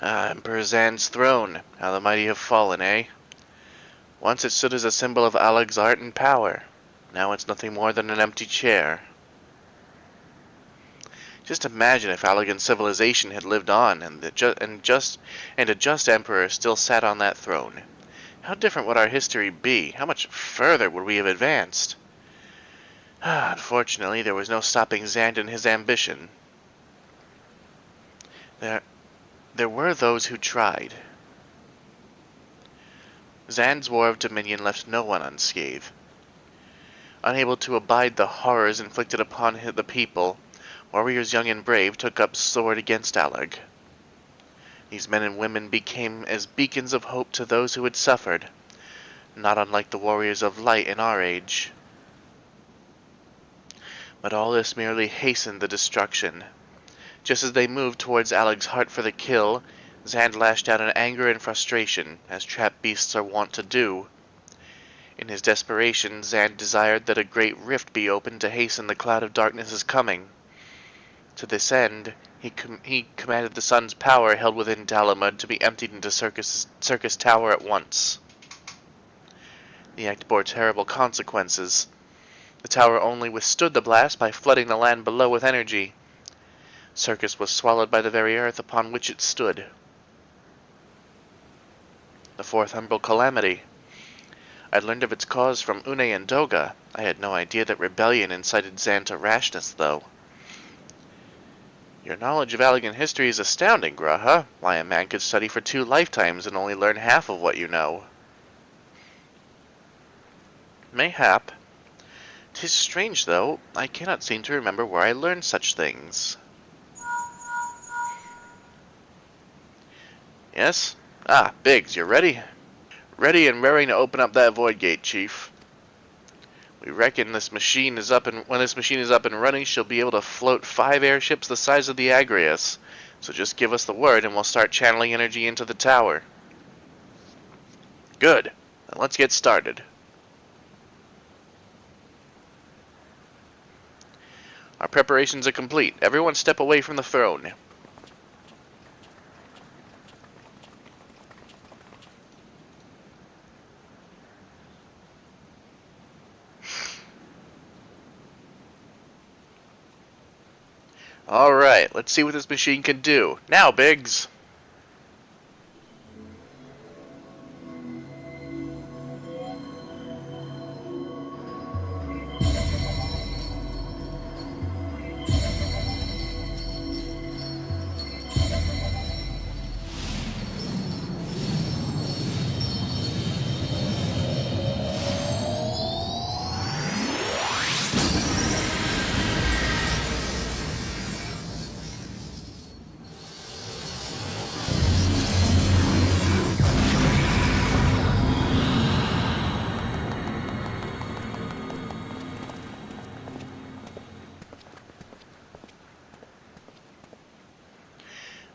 Emperor Zan's throne. How the mighty have fallen, eh? Once it stood as a symbol of Allag's art and power. Now it's nothing more than an empty chair. Just imagine if Allagan civilization had lived on, and a just emperor still sat on that throne. How different would our history be? How much further would we have advanced? Unfortunately, there was no stopping Zand in his ambition. There were those who tried. Zand's war of dominion left no one unscathed. Unable to abide the horrors inflicted upon the people, warriors young and brave took up sword against Allag. These men and women became as beacons of hope to those who had suffered, not unlike the warriors of light in our age. But all this merely hastened the destruction. Just as they moved towards Allag's heart for the kill, Zand lashed out in anger and frustration, as trapped beasts are wont to do. In his desperation, Zand desired that a great rift be opened to hasten the cloud of darkness's coming. To this end, he commanded the sun's power held within Dalamud to be emptied into Circus Tower at once. The act bore terrible consequences. The tower only withstood the blast by flooding the land below with energy. Circus was swallowed by the very earth upon which it stood. The fourth umbral calamity. I'd learned of its cause from Une and Doga. I had no idea that rebellion incited Zand to rashness, though. Your knowledge of Allagan history is astounding, Graha. Why, a man could study for 2 lifetimes and only learn half of what you know. Mayhap. 'Tis strange, though. I cannot seem to remember where I learned such things. Yes? Ah, Biggs, you're ready? Ready and raring to open up that void gate, Chief. We reckon when this machine is up and running, she'll be able to float 5 airships the size of the Agrias. So just give us the word and we'll start channeling energy into the tower. Good. Then let's get started. Our preparations are complete. Everyone step away from the throne. Alright, let's see what this machine can do. Now, Biggs!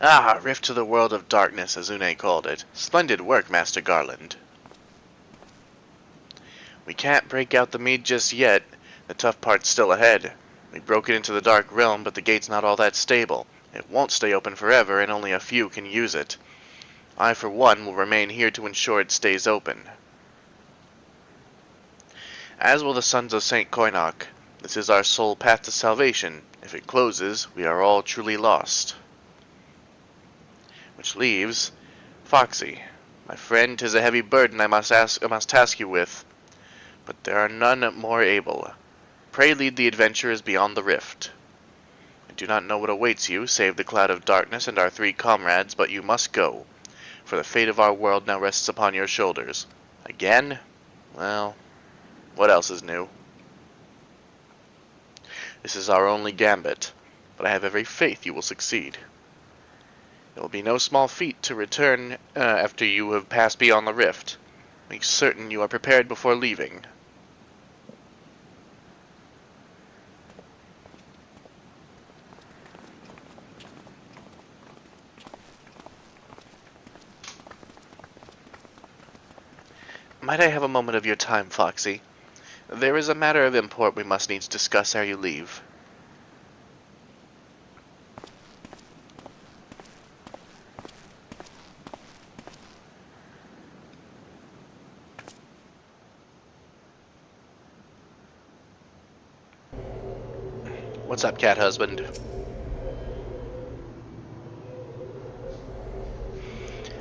Ah, rift to the world of darkness, as Une called it. Splendid work, Master Garland. We can't break out the mead just yet. The tough part's still ahead. We broke it into the Dark Realm, but the gate's not all that stable. It won't stay open forever, and only a few can use it. I, for one, will remain here to ensure it stays open. As will the sons of St. Koinok. This is our sole path to salvation. If it closes, we are all truly lost. Which leaves Foxy. My friend, 'tis a heavy burden I must task you with, but there are none more able. Pray lead the adventurers beyond the rift. I do not know what awaits you, save the cloud of darkness and our 3 comrades, but you must go, for the fate of our world now rests upon your shoulders. Again? Well, what else is new? This is our only gambit, but I have every faith you will succeed. It will be no small feat to return after you have passed beyond the rift. Make certain you are prepared before leaving. Might I have a moment of your time, Foxy? There is a matter of import we must needs discuss ere you leave. What's up, cat husband?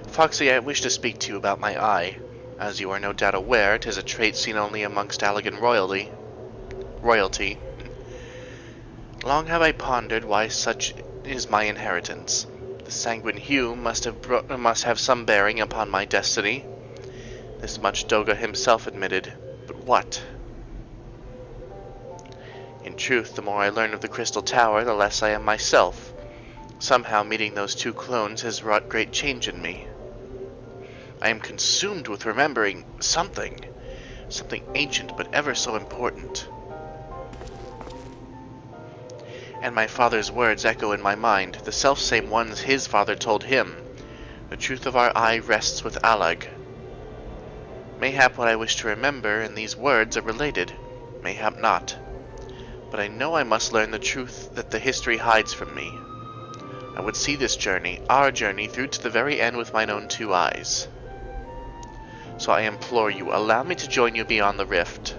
Foxy, I wish to speak to you about my eye. As you are no doubt aware, 'tis a trait seen only amongst Allagan royalty. Long have I pondered why such is my inheritance. The sanguine hue must have some bearing upon my destiny. This much Doga himself admitted, but what? In truth, the more I learn of the Crystal Tower, the less I am myself. Somehow meeting those 2 clones has wrought great change in me. I am consumed with remembering something ancient but ever so important. And my father's words echo in my mind, the selfsame ones his father told him. The truth of our eye rests with Allag. Mayhap what I wish to remember and these words are related, mayhap not. But I know I must learn the truth that the history hides from me. I would see this journey, our journey, through to the very end with mine own 2 eyes. So I implore you, allow me to join you beyond the rift.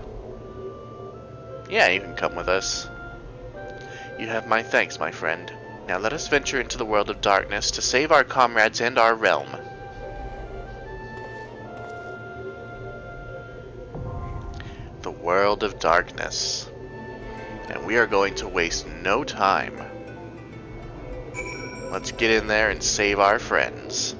Yeah, you can come with us. You have my thanks, my friend. Now let us venture into the world of darkness to save our comrades and our realm. The world of darkness. And we are going to waste no time. Let's get in there and save our friends.